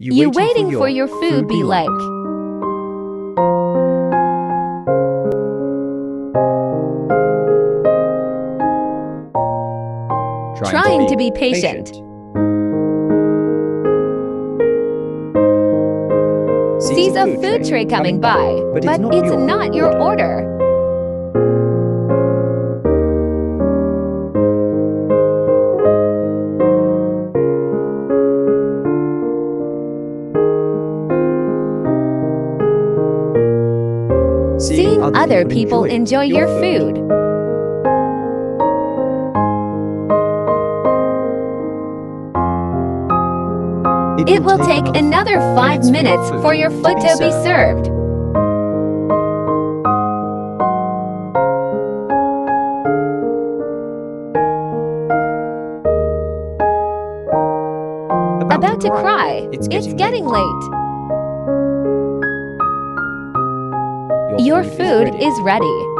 You waiting for your food be like? Trying to be patient. Sees a food tray coming by, but it's not your order. Seeing other people enjoy your food. It will take another 5 minutes for your food to be served. About to cry. It's getting late. Your food is ready.